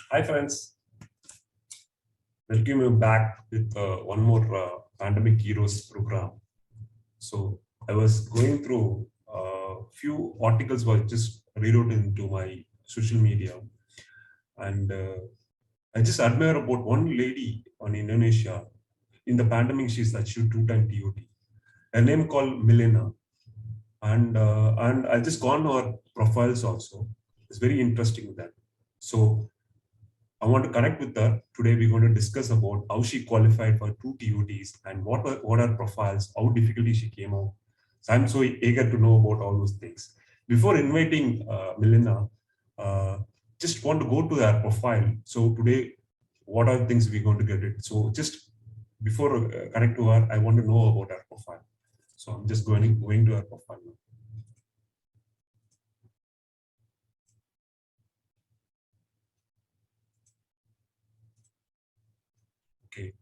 Hi friends, welcome you back with one more Pandemic Heroes program. So I was going through a few articles I just rewrote into my social media, and I just admire about one lady on Indonesia. In the pandemic, she's achieved two-time TOT. Her name called Milena, and I just gone to her profiles also. It's very interesting that. So I want to connect with her. Today we're going to discuss about how she qualified for two TOTs and what are profiles, how difficulty she came out. So I'm so eager to know about all those things. Before inviting Milena, uh, just want to go to her profile. So today, what are the things we're going to get it? So just before connect to her, I want to know about her profile. So I'm just going to her profile now. Okay.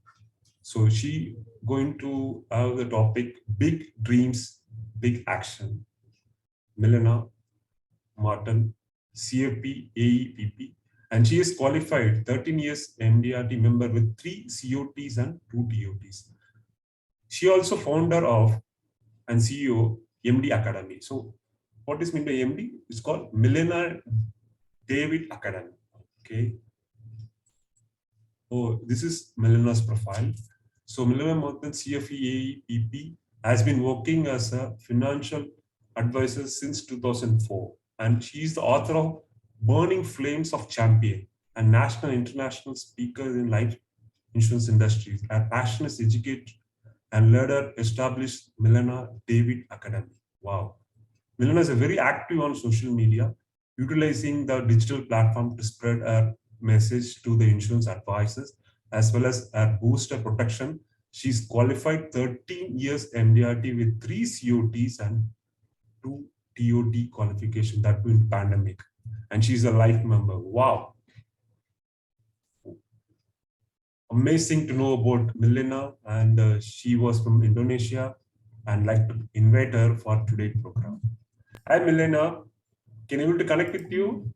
So she going to have the topic big dreams, big action. Miliana Marten, CFP, AEPP, and she is qualified 13 years MDRT member with 3 COTs and 2 TOTs. She also founder of and CEO MD Academy. So what is meant by MD? It's called Miliana David Academy. Okay. Oh, this is Milana's profile. So Miliana Marten, CFE AEPP, has been working as a financial advisor since 2004, and she is the author of Burning Flames of Champion, a national and international speaker in life insurance industries. Her passion is educate and later established Miliana David Academy. Wow. Miliana is very active on social media, utilizing the digital platform to spread her message to the insurance advisors as well as her booster protection. She's qualified 13 years MDRT with 3 COTs and 2 TOT qualification, that too in pandemic. And she's a life member. Wow. Amazing to know about Milena, and she was from Indonesia, and like to invite her for today's program. Hi Milena, can you able to connect with you?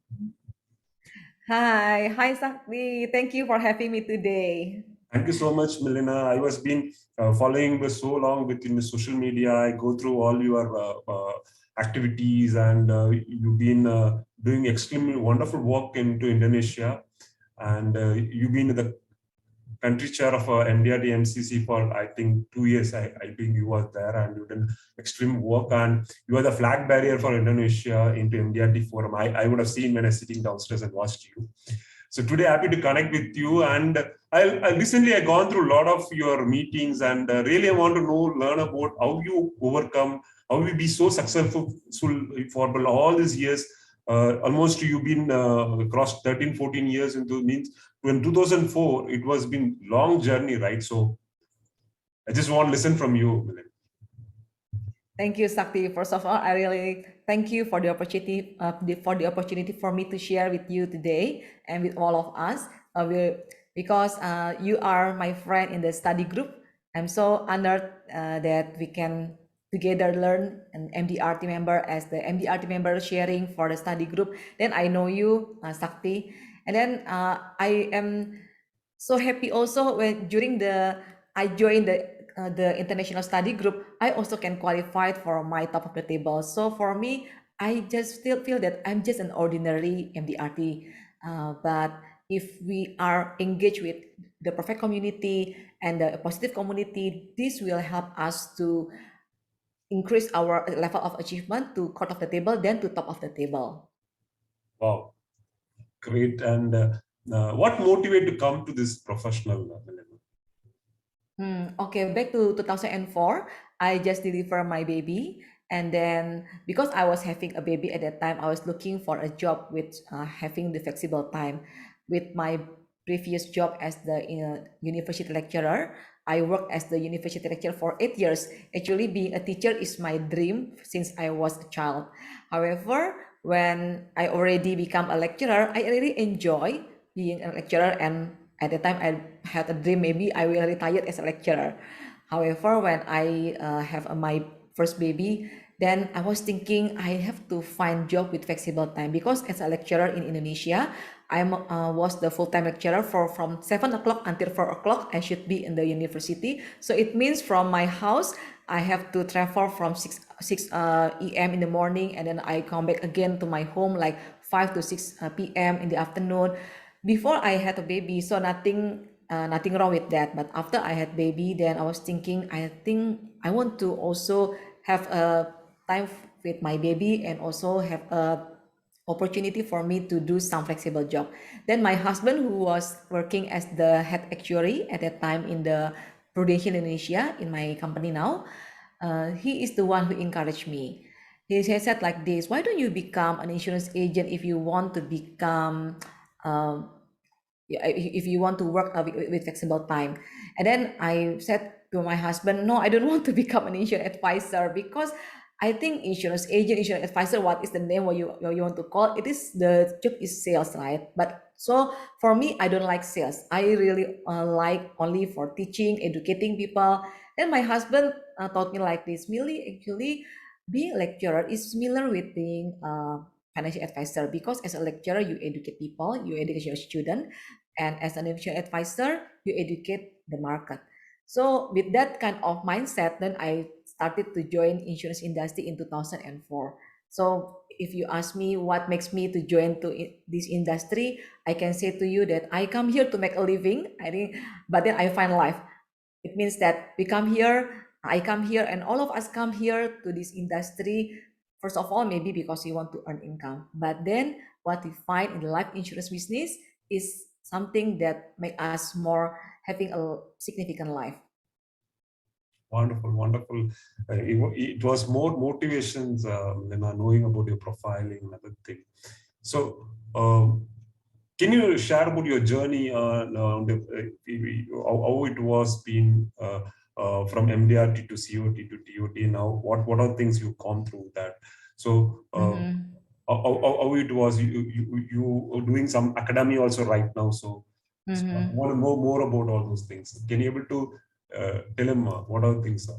Hi Sakti. Thank you for having me today. Thank you so much, Milena. I was been following you so long within the social media. I go through all your activities, and you've been doing extremely wonderful work into Indonesia, and you've been the country chair of MDRD MCC for I think 2 years. I think you were there and you did extreme work, and you are the flag bearer for Indonesia into MDRD forum. I would have seen when I was sitting downstairs and watched you. So today, happy to connect with you. And I recently I gone through a lot of your meetings, and really I want to know, learn about how you overcome, how you be so successful for all these years. Almost you've been across 13, 14 years into means in 2004, it was been long journey, right? So I just want to listen from you, Milind. Thank you, Sakti. First of all, I really thank you for the opportunity for me to share with you today and with all of us. Because you are my friend in the study group. I'm so honored that we can together learn an MDRT member as the MDRT member sharing for the study group. Then I know you, Sakti, and then I am so happy also when during the I joined the international study group. I also can qualify for my top of the table. So for me, I just still feel that I'm just an ordinary MDRT. But if we are engaged with the perfect community and the positive community, this will help us to increase our level of achievement to court of the table, then to top of the table. Wow, great. And what motivated to come to this professional, Milind? Okay, back to 2004, I just delivered my baby. And then because I was having a baby at that time, I was looking for a job with having the flexible time. With my previous job as the university lecturer, I worked as the university lecturer for 8 years. Actually, being a teacher is my dream since I was a child. However, when I already become a lecturer, I really enjoy being a lecturer, and at the time I had a dream maybe I will retire as a lecturer. However, when I have my first baby, then I was thinking I have to find job with flexible time because as a lecturer in Indonesia, was the full-time lecturer for from 7 o'clock until 4 o'clock. I should be in the university. So it means from my house, I have to travel from 6 in the morning, and then I come back again to my home like 5 to 6 p.m. in the afternoon. Before I had a baby, so nothing wrong with that. But after I had baby, then I was thinking, I think I want to also have a time with my baby, and also have a opportunity for me to do some flexible job. Then my husband, who was working as the head actuary at that time in the Prudential Indonesia in my company now, he is the one who encouraged me. He said like this: why don't you become an insurance agent if you want to become um, yeah, if you want to work with flexible time. And then I said to my husband, no, I don't want to become an insurance advisor, because I think insurance agent, insurance advisor, what is the name, what you want to call it, is the job is sales, right? But so for me, I don't like sales. I really like only for teaching, educating people. Then my husband taught me like this: Millie, actually being a lecturer is similar with being a financial advisor, because as a lecturer you educate people, you educate your student, and as an financial advisor you educate the market. So with that kind of mindset, then I started to join insurance industry in 2004. So if you ask me what makes me to join to this industry, I can say to you that I come here to make a living, I think, but then I find life. It means that we come here, I come here, and all of us come here to this industry. First of all, maybe because we want to earn income. But then what we find in the life insurance business is something that make us more having a significant life. Wonderful, wonderful. It was more motivations, knowing about your profiling and other thing. So, can you share about your journey how it was been from MDRT to COT to TOT? Now, what are things you've gone through that? So, Mm-hmm. how it was, you are doing some academy also right now. So I Mm-hmm. want to know more about all those things. Can you able to tell him what are things are?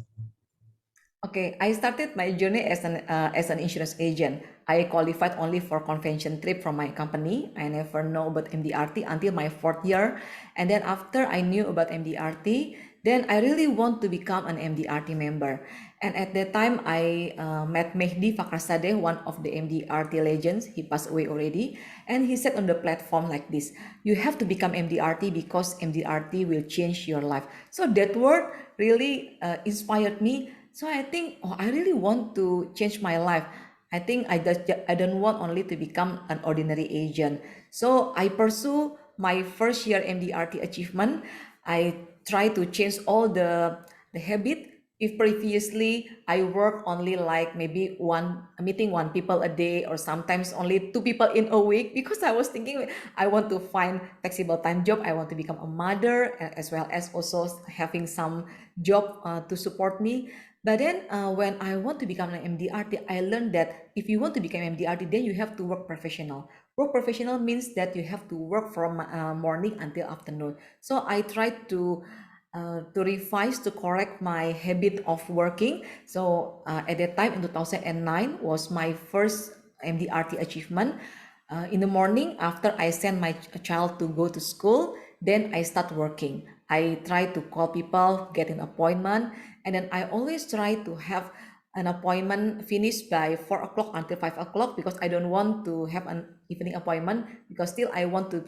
Okay, I started my journey as an insurance agent. I qualified only for convention trip from my company. I never know about MDRT until my fourth year, and then after I knew about MDRT, then I really want to become an MDRT member. And at that time, I met Mehdi Fakrasadeh, one of the MDRT legends. He passed away already, and he said on the platform like this: "You have to become MDRT because MDRT will change your life." So that word really inspired me. So I think, oh, I really want to change my life. I don't want only to become an ordinary agent. So I pursue my first year MDRT achievement. I try to change all the habit. If previously I work only like maybe one meeting one people a day, or sometimes only two people in a week, because I was thinking I want to find flexible time job. I want to become a mother, as well as also having some job to support me. But then when I want to become an MDRT, I learned that if you want to become MDRT, then you have to work professional. Work professional means that you have to work from morning until afternoon. So I tried to revise, to correct my habit of working. So at that time in 2009 was my first MDRT achievement. In the morning, after I send my child to go to school, then I start working. I try to call people, get an appointment, and then I always try to have an appointment finished by 4 o'clock until 5 o'clock, because I don't want to have an evening appointment, because still I want to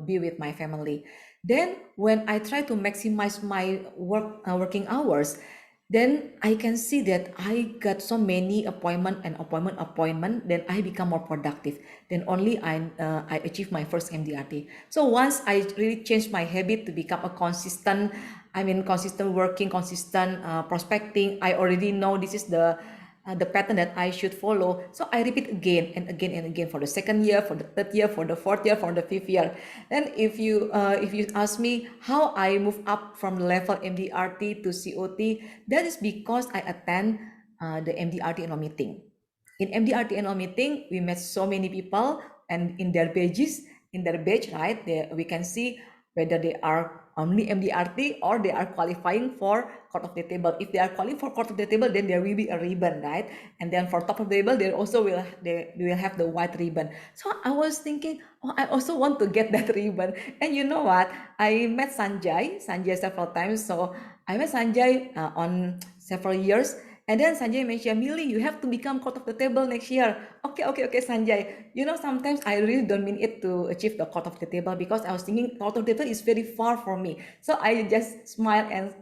be with my family. Then when I try to maximize my working hours, then I can see that I got so many appointment, then I become more productive. Then only I achieve my first MDRT. So once I really changed my habit to become a consistent, consistent working, consistent prospecting, I already know this is the pattern that I should follow. So I repeat again and again and again, for the second year, for the third year, for the fourth year, for the fifth year. Then if you ask me how I move up from the level MDRT to COT, that is because I attend the MDRT annual meeting. In MDRT annual meeting, we met so many people, and in their badges, right? We can see whether they are only MDRT or they are qualifying for court of the table. If they are qualifying for court of the table, then there will be a ribbon, right? And then for top of the table, they also will have the white ribbon. So I was thinking, oh, I also want to get that ribbon. And you know what? I met Sanjay several times. So I met Sanjay on several years. And then Sanjay mentioned, Mili, you have to become court of the table next year. Okay, Sanjay. You know, sometimes I really don't mean it to achieve the court of the table because I was thinking court of the table is very far from me. So I just smile and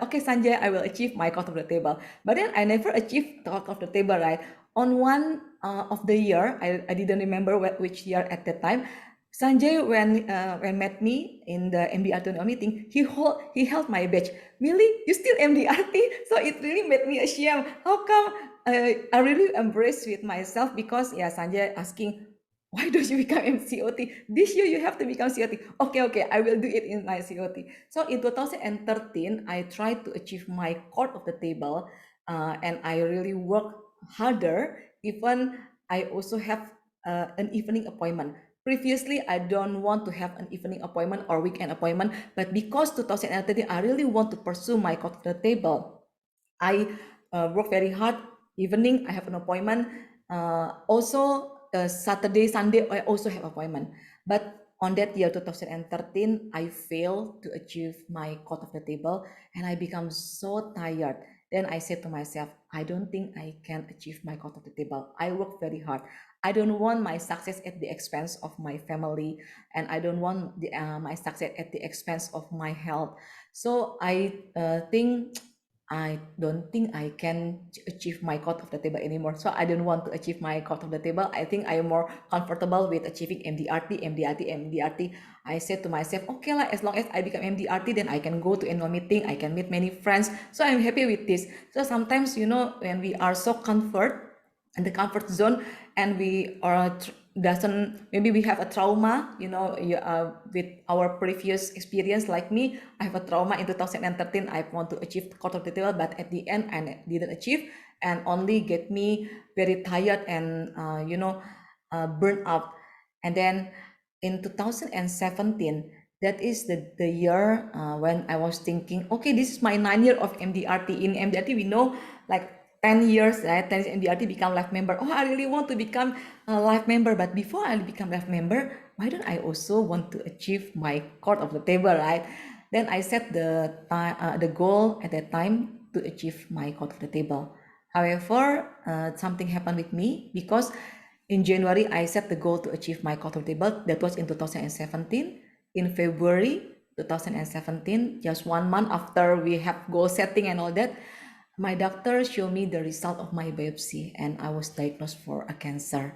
okay, Sanjay, I will achieve my court of the table. But then I never achieved the court of the table, right? On one of the year, I didn't remember which year at that time. Sanjay, when met me in the MDRT meeting, he held my badge. Really, you still MDRT? So it really made me ashamed. How come? I really embraced with myself because yeah, Sanjay asking, why don't you become MCOT? This year you have to become COT. Okay, I will do it in my COT. So in 2013, I tried to achieve my court of the table, and I really work harder. Even I also have an evening appointment. Previously, I don't want to have an evening appointment or weekend appointment, but because 2013, I really want to pursue my court of the table. I work very hard. Evening, I have an appointment. Also, Saturday, Sunday, I also have appointment. But on that year, 2013, I failed to achieve my court of the table, and I become so tired. Then I said to myself, I don't think I can achieve my court of the table. I work very hard. I don't want my success at the expense of my family, and I don't want my success at the expense of my health. So I don't think I can achieve my court of the table anymore. So I don't want to achieve my court of the table. I think I am more comfortable with achieving MDRT. I said to myself, okay lah, as long as I become MDRT, then I can go to annual meeting, I can meet many friends. So I'm happy with this. So sometimes, you know, when we are so in the comfort zone and we are doesn't maybe we have a trauma, you know, with our previous experience. Like me, I have a trauma in 2013. I want to achieve the court of the table, but at the end I didn't achieve, and only get me very tired and burnt out. And then in 2017, that is the year when I was thinking, okay, this is my 9 year of MDRT. In MDRT, we know like 10 years, right? 10 years MDRT become life member. Oh, I really want to become a life member. But before I become life member, why don't I also want to achieve my court of the table, right? Then I set the goal at that time to achieve my court of the table. However, something happened with me because in January, I set the goal to achieve my court of the table. That was in 2017. In February 2017, just 1 month after we have goal setting and all that, my doctor showed me the result of my biopsy and I was diagnosed for a cancer.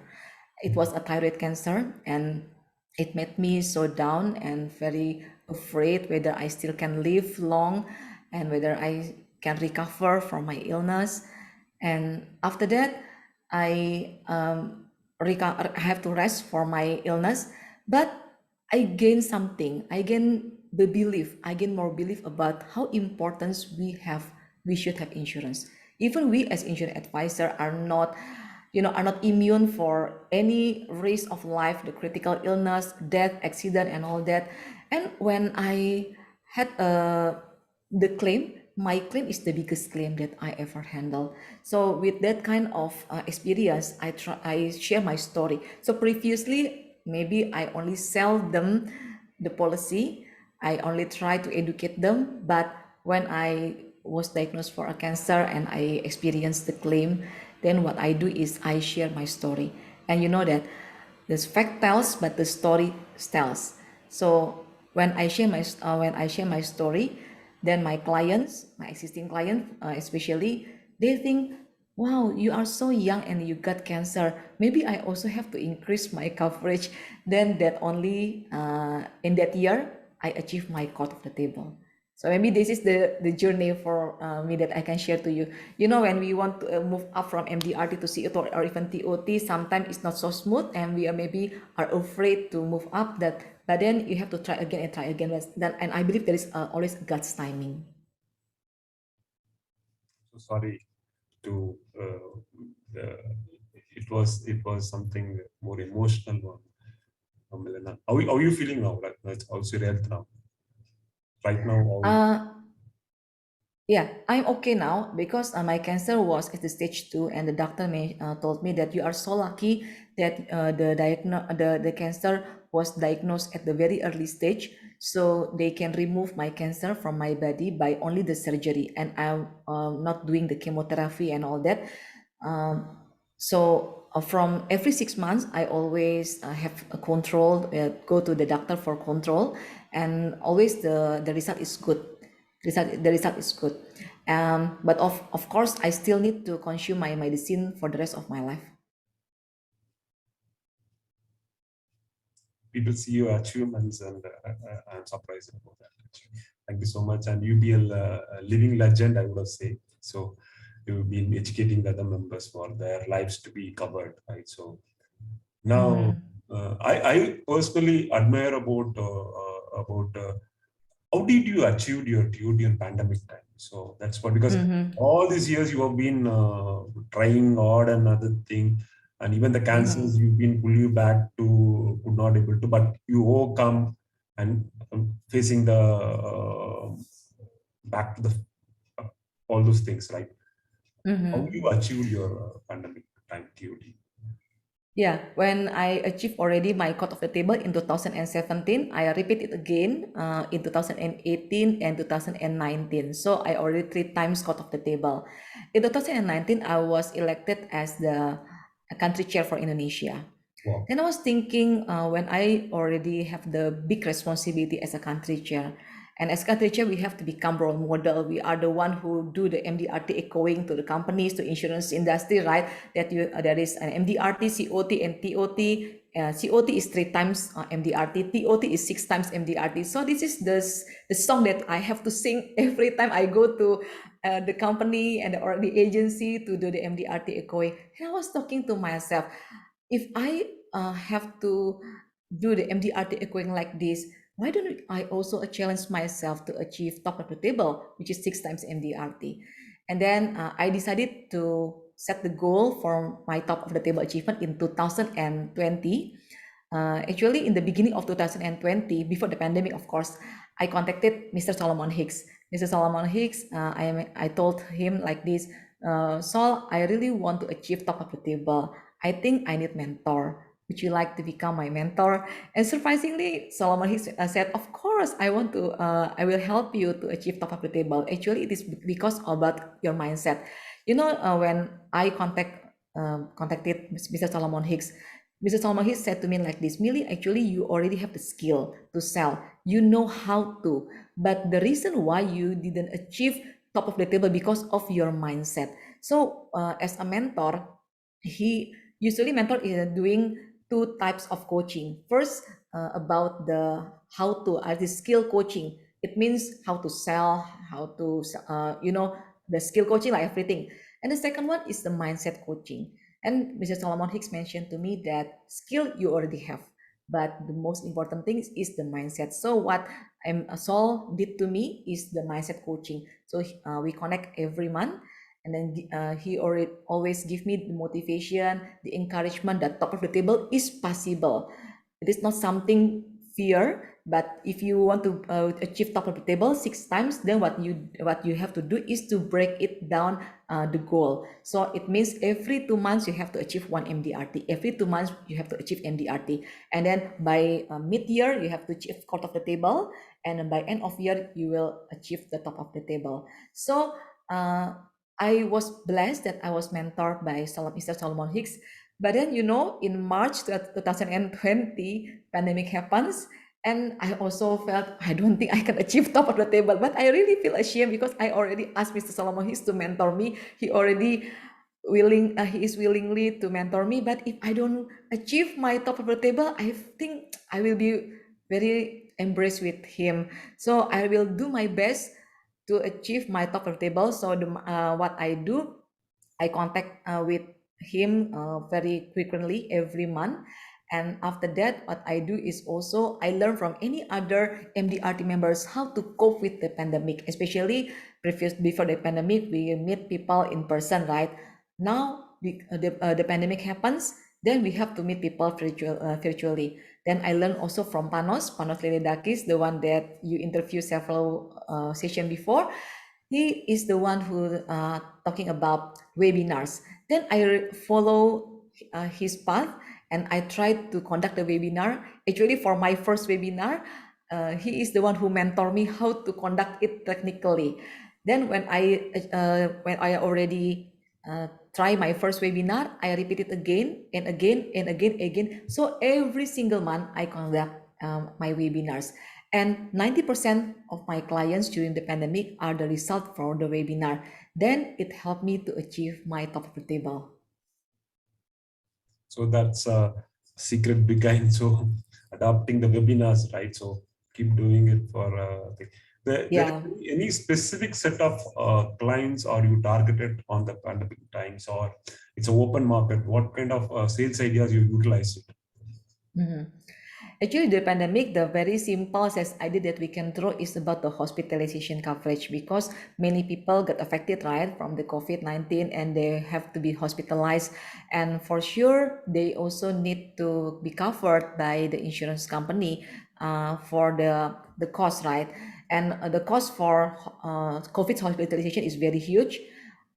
It was a thyroid cancer, and it made me so down and very afraid whether I still can live long and whether I can recover from my illness. And after that, I I have to rest for my illness, but I gain something. I gain the belief. I gain more belief about how important we should have insurance. Even we as insurance advisor are not, are not immune for any risk of life, the critical illness, death, accident, and all that. And when I had the claim, my claim is the biggest claim that I ever handled. So with that kind of experience, I share my story. So previously, maybe I only sell them the policy. I only try to educate them. But when I was diagnosed for a cancer and I experienced the claim, then what I do is I share my story. And you know that the fact tells, but the story tells. So when I share my story, then my clients, my existing clients, especially, they think, wow, you are so young and you got cancer. Maybe I also have to increase my coverage. Then that only in that year I achieved my court of the table. So maybe this is the journey for me that I can share to you. You know, when we want to move up from MDRT to CO or even TOT, sometimes it's not so smooth, and we are maybe are afraid to move up. But then you have to try again and try again. And I believe there is always God's timing. So sorry to it was something more emotional one. Miliana, how are you feeling now? Like, how's your health now? right now? Or Uh, Yeah, I'm okay now because my cancer was at the stage 2, and the doctor told me that you are so lucky that the cancer was diagnosed at the very early stage, so they can remove my cancer from my body by only the surgery, and I'm not doing the chemotherapy and all that. So from every 6 months, I always have a control, go to the doctor for control, and always the result is good. The result is good. But of course, I still need to consume my medicine for the rest of my life. people see your achievements, and I'm surprised about that. Actually. Thank you so much, and you be a living legend, I would have said. So you've been educating the other members for their lives to be covered, right? So now, I personally admire about how did you achieve your duty in pandemic time? So that's what, because all these years you have been trying hard and other thing, and even the cancers you've been pull you back to could not able to, but you overcome and facing the back to the all those things, right? How you achieved your pandemic time duty? Yeah, when I achieved already my cut of the table in 2017, I repeat it again in 2018 and 2019. So I already 3 times cut of the table. In 2019, I was elected as the country chair for Indonesia. Wow. Then I was thinking when I already have the big responsibility as a country chair, and as country chair, we have to become role model. We are the one who do the MDRT echoing to the companies, to insurance industry, right? That there is an MDRT, COT, and TOT. COT is 3 times MDRT. TOT is 6 times MDRT. So this is the song that I have to sing every time I go to the company and or the agency to do the MDRT echoing. And I was talking to myself, if I have to do the MDRT equaling like this, why don't I also challenge myself to achieve top of the table, which is 6 times MDRT? And then I decided to set the goal for my top of the table achievement in 2020. Actually, in the beginning of 2020, before the pandemic, of course, I contacted Mr. Solomon Hicks. Mr. Solomon Hicks, I told him like this, Sol, I really want to achieve top of the table. I think I need mentor. Would you like to become my mentor? And surprisingly, Solomon Hicks said, of course, I will help you to achieve top of the table. Actually, it is because about your mindset. When I contacted Mr. Solomon Hicks, Mr. Solomon Hicks said to me like this, Millie, actually, you already have the skill to sell. You know how to. But the reason why you didn't achieve top of the table because of your mindset. So, as a mentor, he usually mentor is doing 2 types of coaching. First, about the how to the skill coaching. It means how to sell, how to the skill coaching, like everything. And the second one is the mindset coaching. And Mr. Solomon Hicks mentioned to me that skill you already have, but the most important thing is the mindset. So what Sol did to me is the mindset coaching. So we connect every month, and then he already always give me the motivation, the encouragement that top of the table is possible. It is not something fear, but if you want to achieve top of the table 6 times, then what you have to do is to break it down, the goal. So it means every 2 months you have to achieve one MDRT. Every 2 months you have to achieve MDRT, and then by mid-year you have to achieve top of the table, and then by end of year you will achieve the top of the table. So I was blessed that I was mentored by Mr. Solomon Hicks. But then, in March 2020, pandemic happens, and I also felt I don't think I can achieve top of the table. But I really feel ashamed because I already asked Mr. Solomon Hicks to mentor me. He is willingly to mentor me. But if I don't achieve my top of the table, I think I will be very embraced with him. So I will do my best to achieve my top of the table. So what I do, I contact with him very frequently every month. And after that, what I do is also I learn from any other MDRT members how to cope with the pandemic, especially before the pandemic, we meet people in person, right? Now the pandemic happens, then we have to meet people virtually. Then I learned also from Panos Lenedakis, the one that you interviewed several session before. He is the one who talking about webinars. Then I follow his path and I tried to conduct the webinar. Actually, for my first webinar, he is the one who mentored me how to conduct it technically. Then when I already try my first webinar, I repeat it again and again and again. So every single month I conduct my webinars. And 90% of my clients during the pandemic are the result for the webinar. Then it helped me to achieve my top of the table. So that's a secret behind. So adopting the webinars, right? So keep doing it for there Yeah. any specific set of clients are you targeted on the pandemic times, or it's an open market? What kind of sales ideas you utilize it? Mhm. Actually, the pandemic, the very simple as idea that we can throw is about the hospitalization coverage because many people get affected, right, from the COVID-19 and they have to be hospitalized. And for sure, they also need to be covered by the insurance company for the cost, right? And the cost for COVID hospitalization is very huge.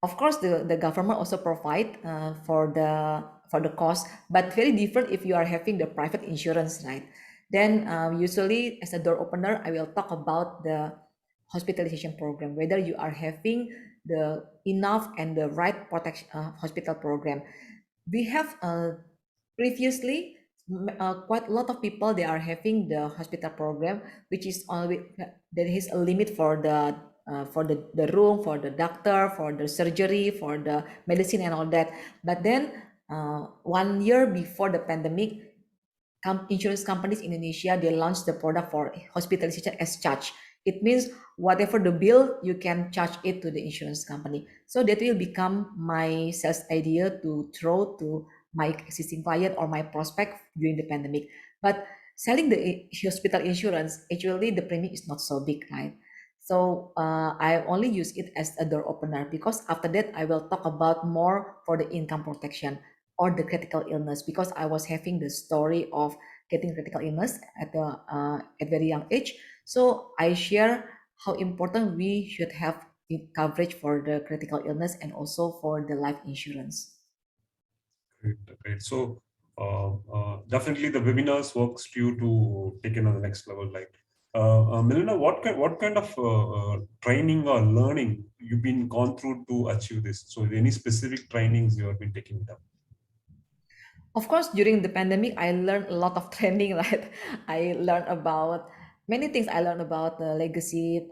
Of course, the government also provide for the cost, but very different if you are having the private insurance, right? Then usually as a door opener, I will talk about the hospitalization program, whether you are having the enough and the right protection hospital program. We have previously quite a lot of people they are having the hospital program, which is always there is a limit for the room, for the doctor, for the surgery, for the medicine and all that. But then 1 year before the pandemic, insurance companies in Indonesia they launched the product for hospitalization as charge. It means whatever the bill you can charge it to the insurance company. So that will become my sales idea to throw to my existing client or my prospect during the pandemic. But selling the hospital insurance actually the premium is not so big, right? So I only use it as a door opener because after that I will talk about more for the income protection or the critical illness because I was having the story of getting critical illness at very young age. So I share how important we should have coverage for the critical illness and also for the life insurance. Great, great. So definitely the webinars works to you to take it on the next level. Like, Milena, what kind of training or learning you've been gone through to achieve this? So any specific trainings you have been taking it up? Of course, during the pandemic, I learned a lot of training. Right, I learned about many things. I learned about the legacy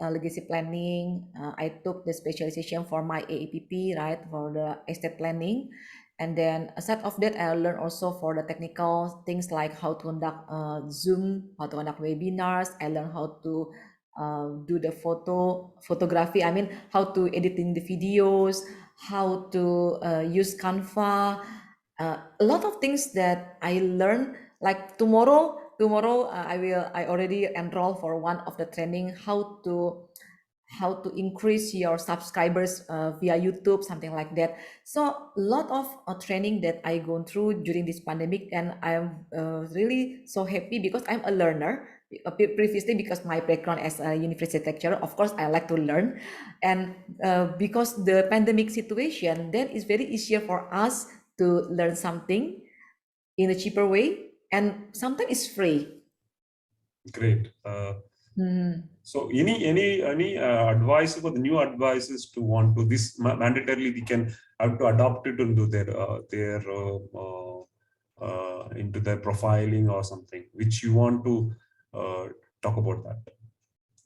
planning. I took the specialization for my AEPP, right, for the estate planning, and then aside of that, I learned also for the technical things like how to conduct Zoom, how to conduct webinars. I learned how to do the photography. I mean, how to editing the videos, how to use Canva, a lot of things that I learned. Like tomorrow I already enroll for one of the training how to increase your subscribers via YouTube, something like that. So a lot of training that I gone through during this pandemic, and I'm really so happy because I'm a learner. Previously, because my background as a university lecturer, of course, I like to learn, and because the pandemic situation, then it's very easier for us to learn something in a cheaper way, and sometimes it's free. Great. Mhm. So any advice about the new advices to want to this mandatorily we can have to adopt it into into their profiling or something which you want to uh, talk about that.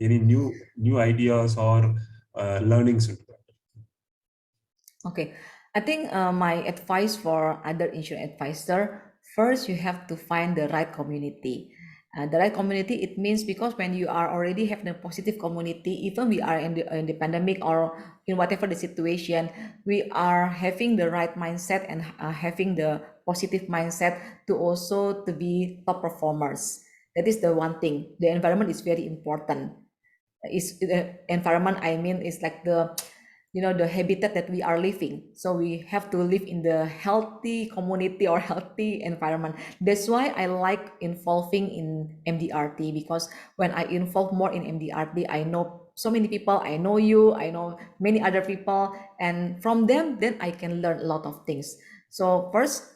Any new ideas or learnings into that? Okay, I think my advice for other insurance advisor, first you have to find the right community. The right community, it means because when you are already having a positive community, even we are in the pandemic or in whatever the situation, we are having the right mindset and having the positive mindset to also to be top performers. That is the one thing. The environment is very important. Is the environment I mean is like the habitat that we are living. So we have to live in the healthy community or healthy environment. That's why I like involving in MDRT, because when I involve more in MDRT, I know so many people. I know you, I know many other people, and from them then I can learn a lot of things. So first,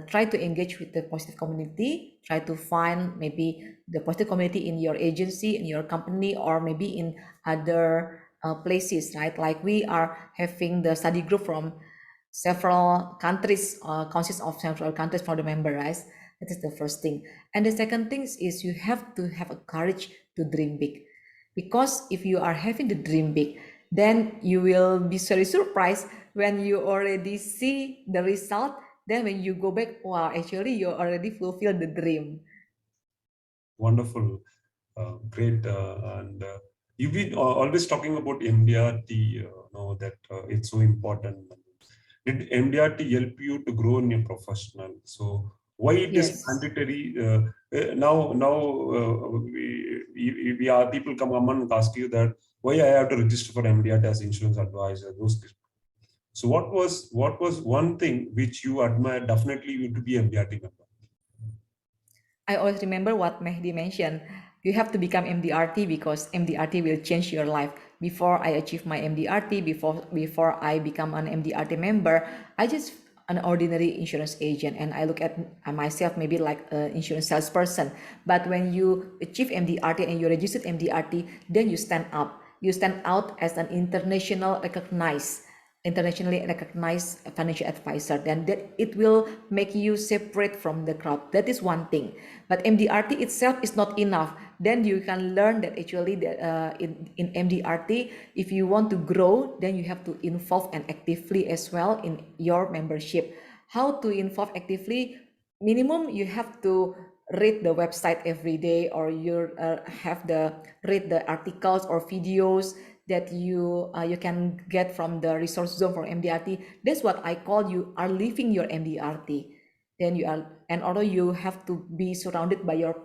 try to engage with the positive community. Try to find maybe the positive community in your agency, in your company, or maybe in other places, right? Like we are having the study group from several countries, consists of several countries for the member, right? That is the first thing. And the second thing is you have to have a courage to dream big, because if you are having the dream big, then you will be very surprised when you already see the result. Then when you go back, wow, actually you already fulfilled the dream. Wonderful, great, and you've been always talking about MDRT. Know that it's so important. Did MDRT help you to grow in your professional? So why it is Yes. mandatory? Now we are people come and ask you that why I have to register for MDRT as insurance advisor. Those. So what was one thing which you admire definitely you to be MDRT member? I always remember what Mehdi mentioned. You have to become MDRT because MDRT will change your life. Before I achieve my MDRT, before I become an MDRT member, I just an ordinary insurance agent, and I look at myself maybe like an insurance salesperson. But when you achieve MDRT and you registered MDRT, then you stand up. You stand out as an internationally recognized financial advisor, then that it will make you separate from the crowd. That is one thing. But MDRT itself is not enough. Then you can learn that actually in MDRT, if you want to grow, then you have to involve and actively as well in your membership. How to involve actively? Minimum you have to read the website every day, or you have the read the articles or videos that you can get from the resource zone for MDRT. That's what I call you are living your MDRT. Then you are, and although you have to be surrounded by your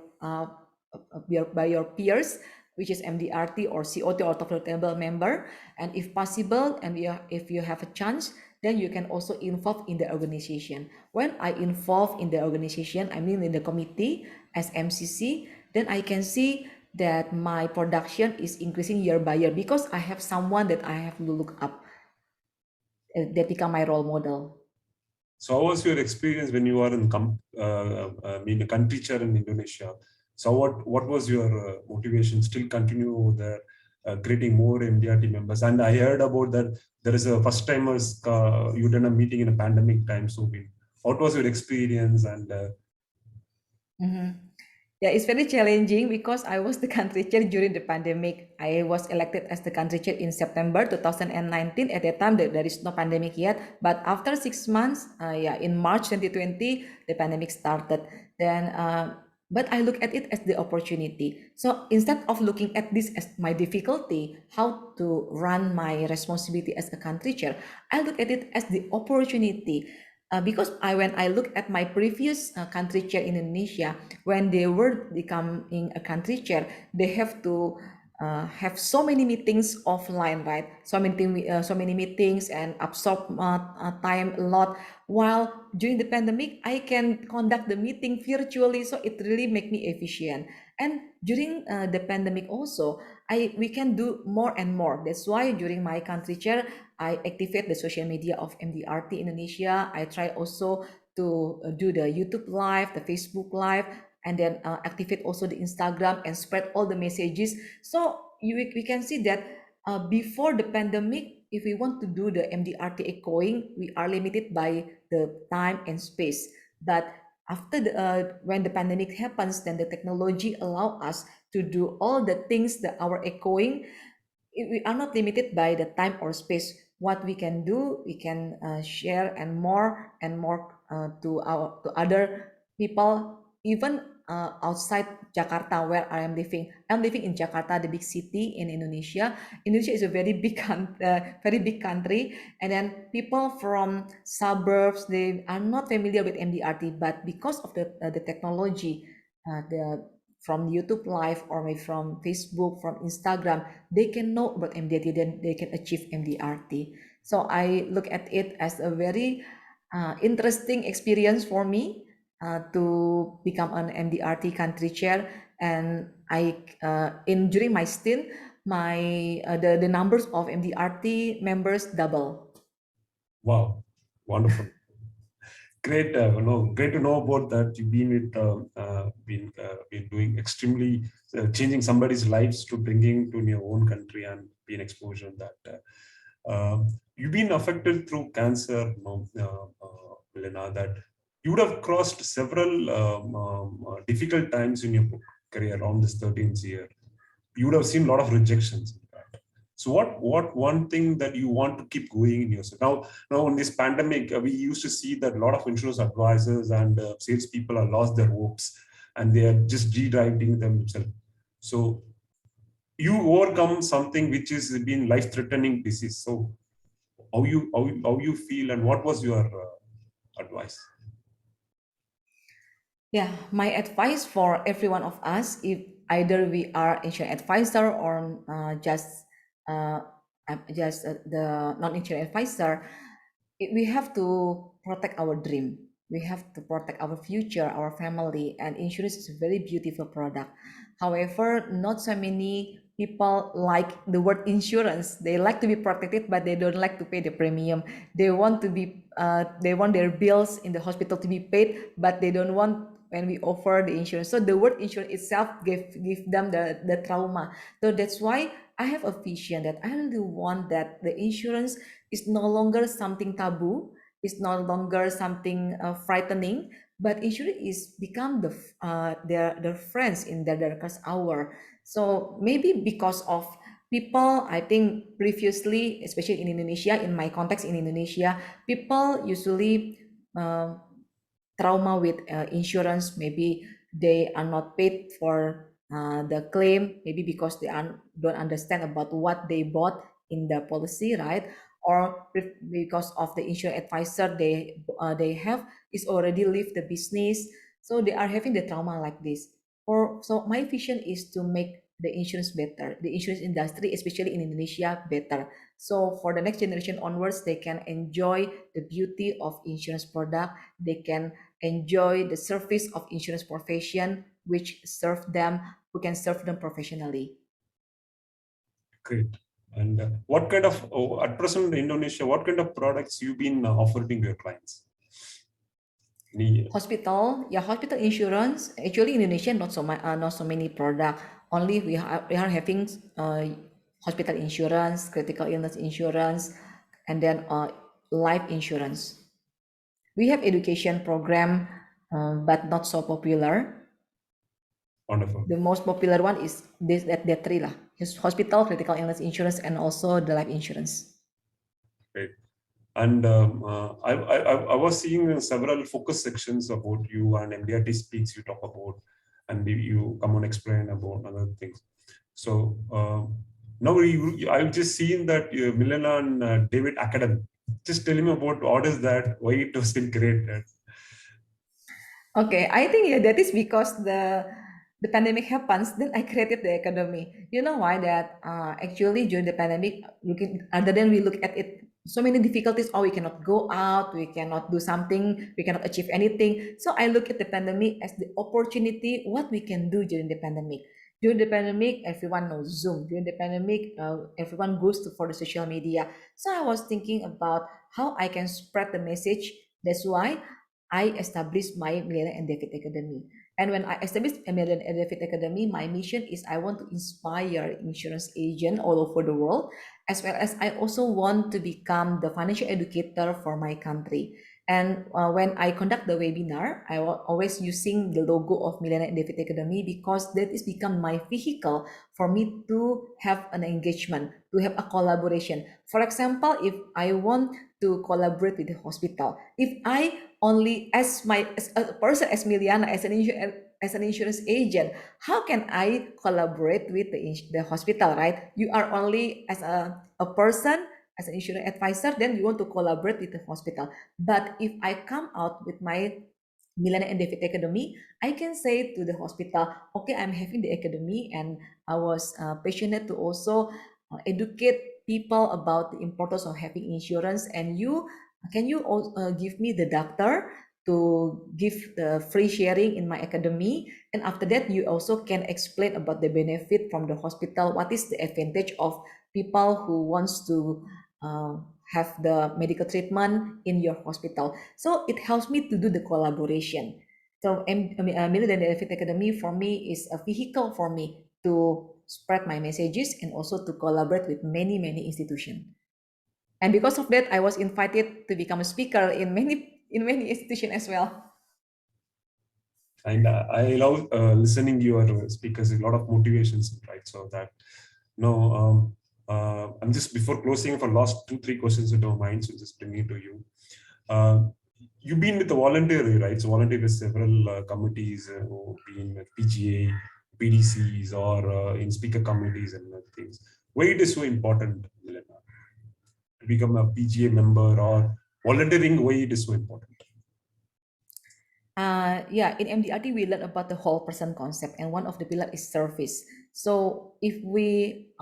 peers, which is MDRT or COT or top table member, and if possible, and if you have a chance, then you can also involve in the organization. When I involve in the organization, I mean in the committee as MCC, then I can see that my production is increasing year by year because I have someone that I have to look up, that become my role model. So how was your experience when you were in I mean a country chair in Indonesia? So what was your motivation still continue there, creating more MDRT members? And I heard about that there is a first timers you done a meeting in a pandemic time. So what was your experience and Mhm. Yeah, it's very challenging because I was the country chair during the pandemic. I was elected as the country chair in September 2019. At that time, there is no pandemic yet. But after 6 months, yeah, in March 2020, the pandemic started. Then, but I look at it as the opportunity. So instead of looking at this as my difficulty, how to run my responsibility as a country chair, I look at it as the opportunity. Because when I look at my previous country chair in Indonesia, when they were becoming a country chair, they have to have so many meetings offline, right? So many meetings and absorb time a lot. While during the pandemic, I can conduct the meeting virtually, so it really make me efficient. And during the pandemic also, we can do more and more. That's why during my country chair, I activate the social media of MDRT Indonesia. I try also to do the YouTube live, the Facebook live, and then activate also the Instagram and spread all the messages. So we can see that before the pandemic, if we want to do the MDRT echoing, we are limited by the time and space. But after when the pandemic happens, then the technology allow us to do all the things that our echoing. We are not limited by the time or space. What we can do, we can share and more to other people, even outside Jakarta where I am living. I'm living in Jakarta, the big city in Indonesia. Indonesia is a very big very big country, and then people from suburbs, they are not familiar with MDRT, but because of the technology, the from YouTube Live or maybe from Facebook, from Instagram, they can know about MDRT, then they can achieve MDRT. So I look at it as a very interesting experience for me to become an MDRT country chair. And I, in during my stint, my the numbers of MDRT members double. Wow, wonderful. Great, great to know about that. You've been been doing extremely changing somebody's lives to bringing to your own country and being exposure that. You've been affected through cancer, Milena, that you would have crossed several difficult times in your career around this 13th year. You would have seen a lot of rejections. So what one thing that you want to keep going in yourself? Now in this pandemic, we used to see that a lot of insurance advisors and salespeople have lost their hopes and they are just redirecting themselves. So you overcome something which is been life-threatening disease. So how you feel and what was your advice? Yeah, my advice for every one of us, if either we are insurance advisor or uh, the non-insurance advisor, we have to protect our dream. We have to protect our future, our family, and insurance is a very beautiful product. However, not so many people like the word insurance. They like to be protected, but they don't like to pay the premium. They want their bills in the hospital to be paid, but they don't want when we offer the insurance. So the word insurance itself give them the trauma. So that's why I have a vision that I really want that the insurance is no longer something taboo, it's no longer something frightening, but insurance is become their friends in their darkest hour. So maybe because of people, I think previously, especially in Indonesia, in my context in Indonesia, people usually uh, trauma with insurance. Maybe they are not paid for the claim, maybe because don't understand about what they bought in the policy, right? Or because of the insurance advisor they have is already leave the business, so they are having the trauma like this. Or so my vision is to make the insurance better, the insurance industry, especially in Indonesia, better. So for the next generation onwards, they can enjoy the beauty of insurance product. They can enjoy the service of insurance profession which serve them, who can serve them professionally. Great. And what kind of at present in Indonesia, what kind of products you've been offering your clients? Any Hospital, yeah, hospital insurance. Actually, in Indonesia, not so many product. Only we are having hospital insurance, critical illness insurance, and then life insurance. We have education program, but not so popular. wonderful. The most popular one is that three lah. Hospital, critical illness insurance, and also the life insurance. Great. And I was seeing several focus sections about you and MDRT speaks you talk about, and you come on explain about other things. So now I've just seen that Miliana and David Academy. Just tell me about what is that, why it was been created. Okay, I think yeah, that is because the pandemic happens. Then I created the academy. You know why that? Actually, during the pandemic, looking other than we look at it, so many difficulties. Oh, we cannot go out, we cannot do something, we cannot achieve anything. So I look at the pandemic as the opportunity. What we can do during the pandemic. During the pandemic, everyone knows Zoom. During the pandemic, everyone goes for the social media. So I was thinking about how I can spread the message. That's why I established my Miliana and David Academy. And when I established Miliana and David Academy, my mission is I want to inspire insurance agents all over the world, as well as I also want to become the financial educator for my country. And when I conduct the webinar, I will always using the logo of Miliana and David Academy because that is become my vehicle for me to have an engagement, to have a collaboration. For example, if I want to collaborate with the hospital, if I only as a person as Miliana as an insurance agent, how can I collaborate with the hospital, right? You are only as a person as an insurance advisor, then you want to collaborate with the hospital. But if I come out with my Miliana and David Academy, I can say to the hospital, okay, I'm having the academy, and I was passionate to also educate people about the importance of having insurance. And you, can you give me the doctor to give the free sharing in my academy? And after that, you also can explain about the benefit from the hospital. What is the advantage of people who wants to uh, have the medical treatment in your hospital? So it helps me to do the collaboration. So Miliana David Academy for me is a vehicle for me to spread my messages and also to collaborate with many institutions. And because of that, I was invited to become a speaker in many institutions as well. And I love listening your speakers, a lot of motivations, right? So that, no, I'm just before closing for last 2-3 questions into my mind, so just bringing it to you. You've been with the voluntary, right? So volunteer with several committees, been with PGA, PDCs, or in speaker committees and other things. Why it is so important, Miliana, to become a PGA member or volunteering? Why it is so important? Yeah, in MDRT, we learn about the whole person concept, and one of the pillar is service. So if we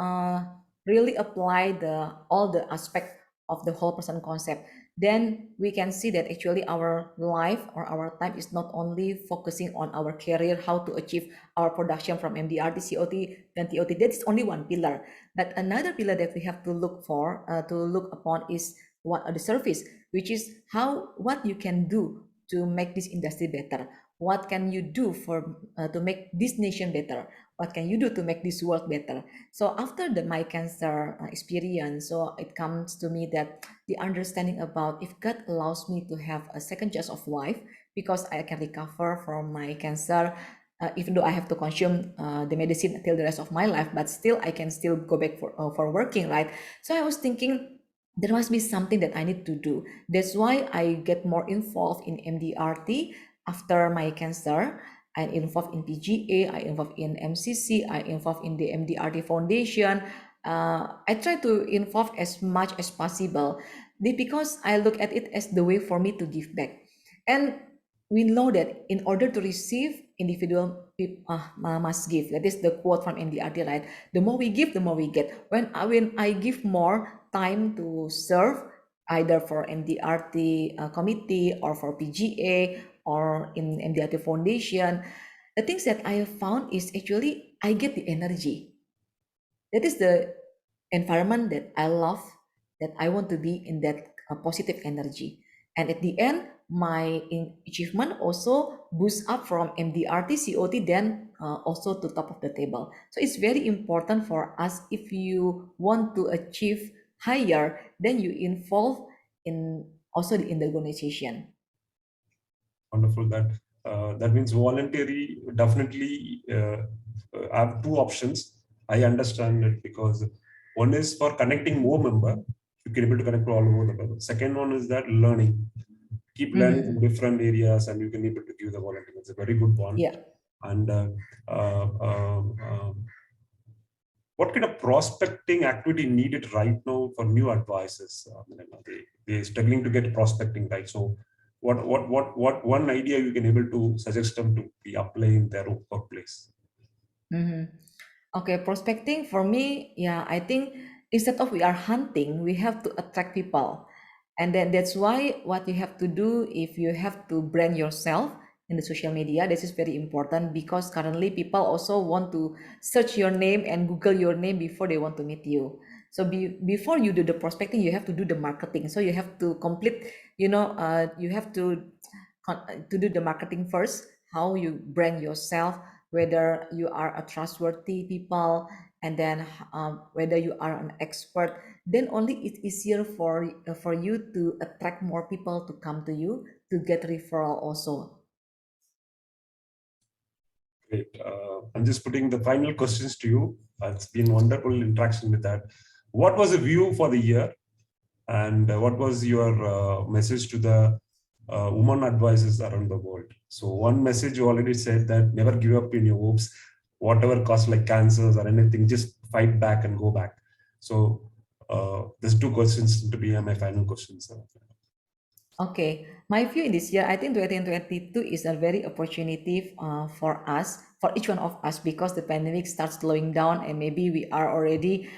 really apply the all the aspect of the whole person concept, then we can see that actually our life or our time is not only focusing on our career, how to achieve our production from MDRT, COT, and TOT. That is only one pillar. But another pillar that we have to look for, to look upon is what are the service, which is how what you can do to make this industry better. What can you do for to make this nation better? What can you do to make this world better? So after the my cancer experience, so it comes to me that the understanding about if God allows me to have a second chance of life, because I can recover from my cancer, even though I have to consume the medicine until the rest of my life, but still I can still go back for working, right? So I was thinking there must be something that I need to do. That's why I get more involved in MDRT after my cancer. I involved in PGA, I involved in MCC, I involved in the MDRT Foundation. I try to involve as much as possible because I look at it as the way for me to give back. And we know that in order to receive, individual must give. That is the quote from MDRT, right? The more we give, the more we get. When I give more time to serve, either for MDRT committee or for PGA or in MDRT Foundation, the things that I have found is actually I get the energy. That is the environment that I love, that I want to be in that positive energy. And at the end, my achievement also boosts up from MDRT, COT, then also to top of the table. So it's very important for us if you want to achieve higher, then you involve in also in the organization. Wonderful. That means voluntary definitely have two options. I understand it because one is for connecting more member. You can able to connect all over the member. Second one is that learning. Keep learning from Mhm. different areas, and you can able to give the volunteer. It's a very good one. Yeah. And uh, um, um, what kind of prospecting activity needed right now for new advisors? They're struggling to get prospecting right. So, what one idea you can able to suggest them to be applying in their workplace? Mhm. Okay, prospecting for me, yeah, I think instead of we are hunting, we have to attract people. And then that's why what you have to do, if you have to brand yourself in the social media, this is very important because currently people also want to search your name and Google your name before they want to meet you. So before you do the prospecting, you have to do the marketing. So you have to complete, you have to do the marketing first, how you brand yourself, whether you are a trustworthy people, and then whether you are an expert, then only it's easier for you to attract more people to come to you to get referral also. Great. I'm just putting the final questions to you. It's been wonderful interaction with that. What was the view for the year, and what was your message to the women advisors around the world? So one message you already said, that never give up in your hopes, whatever cost like cancers or anything, just fight back and go back. So there's two questions to be my final questions. Okay, my view in this year, I think 2022 is a very opportunity for us, for each one of us, because the pandemic starts slowing down and maybe we are already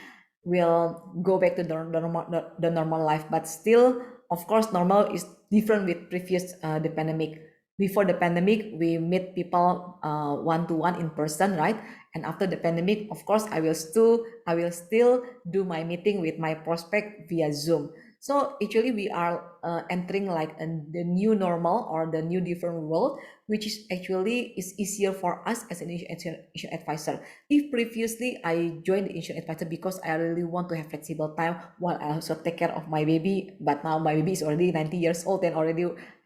will go back to the normal life. But still, of course, normal is different with previous the pandemic. Before the pandemic, we meet people one to one in person, right? And after the pandemic, of course, I will still do my meeting with my prospect via Zoom. So actually, we are entering like the new normal or the new different world, which is actually is easier for us as an insurance advisor. If previously I joined the insurance advisor because I really want to have flexible time while I also take care of my baby, but now my baby is already 90 years old and already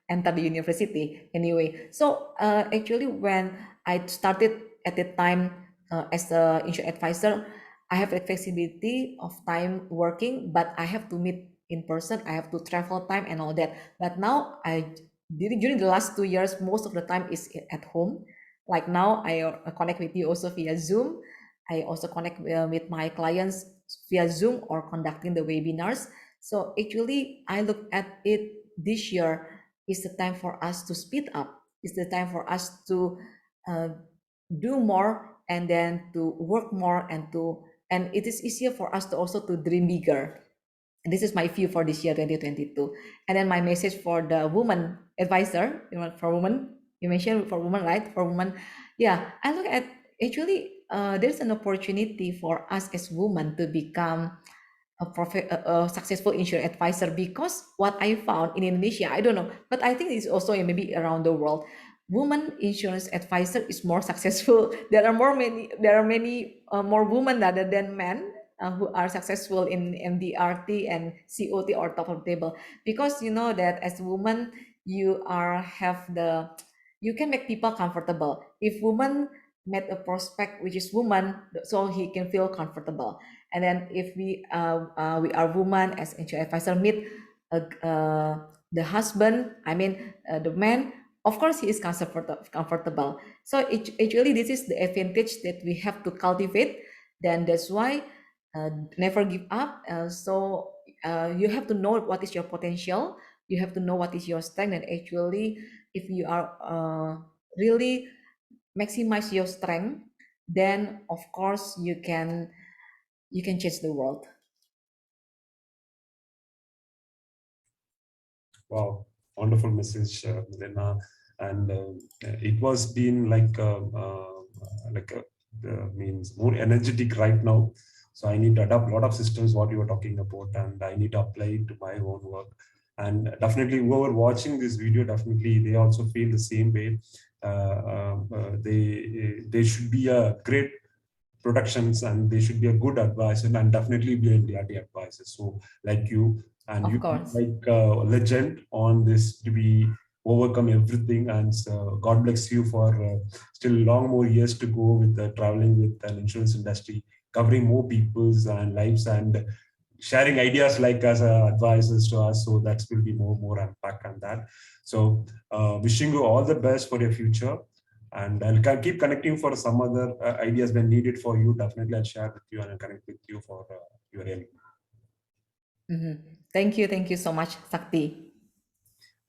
entered the university anyway. So actually, when I started at the time as a insurance advisor, I have the flexibility of time working, but I have to meet in person. I have to travel time and all that. But now during the last 2 years, most of the time is at home. Like now, I connect with you also via Zoom. I also connect with my clients via Zoom or conducting the webinars. So actually, I look at it this year is the time for us to speed up. It's the time for us to uh, do more and then to work more and it is easier for us to also to dream bigger. And this is my view for this year 2022. And then my message for the woman advisor, for women, you mentioned for women, right? For women, yeah, I look at actually there's an opportunity for us as women to become a successful insurance advisor, because what I found in Indonesia, I don't know, but I think it's also maybe around the world. Woman insurance advisor is more successful. There are many more women rather than men who are successful in MDRT and COT or top of the table, because you know that as a woman you are have the you can make people comfortable. If woman met a prospect which is woman, so he can feel comfortable. And then if we are woman as insurance advisor meet the husband, I mean the man, of course he is comfortable. So actually this is the advantage that we have to cultivate. Then that's why never give up. So you have to know what is your potential. You have to know what is your strength. And actually, if you are really maximize your strength, then of course you can change the world. Wow, wonderful message, Milena. And it was been like means more energetic right now. So I need to adopt a lot of systems what you were talking about, and I need to apply it to my own work. And definitely, whoever watching this video, definitely they also feel the same way. They should be a great productions and they should be a good advisor and definitely be an DRT advisor. So like you and Of you course. like a legend on this to be overcome everything and God bless you for still long more years to go with traveling with an insurance industry, covering more people's and lives and sharing ideas like as advisors to us. So that will be more impact on that. So wishing you all the best for your future and I'll keep connecting for some other ideas when needed for you. Definitely, I'll share with you and I'll connect with you for your help. Thank you so much, Sakti.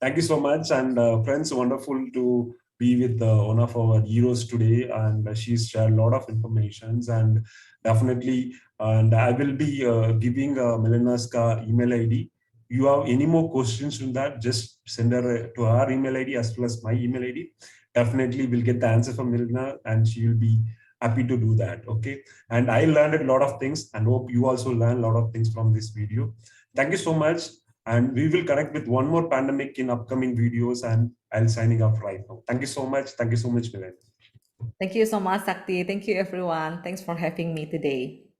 Thank you so much. And friends, wonderful to be with one of our heroes today. And she's shared a lot of informations and definitely, and I will be giving Milena's email ID. You have any more questions on that, just send her to her email ID as well as my email ID. Definitely we'll get the answer from Milena and she will be happy to do that. Okay. And I learned a lot of things and hope you also learn a lot of things from this video. Thank you so much. And we will connect with one more pandemic in upcoming videos and I'll signing off right now. Thank you so much. Thank you so much, Milen. Thank you so much, Sakti. Thank you, everyone. Thanks for having me today.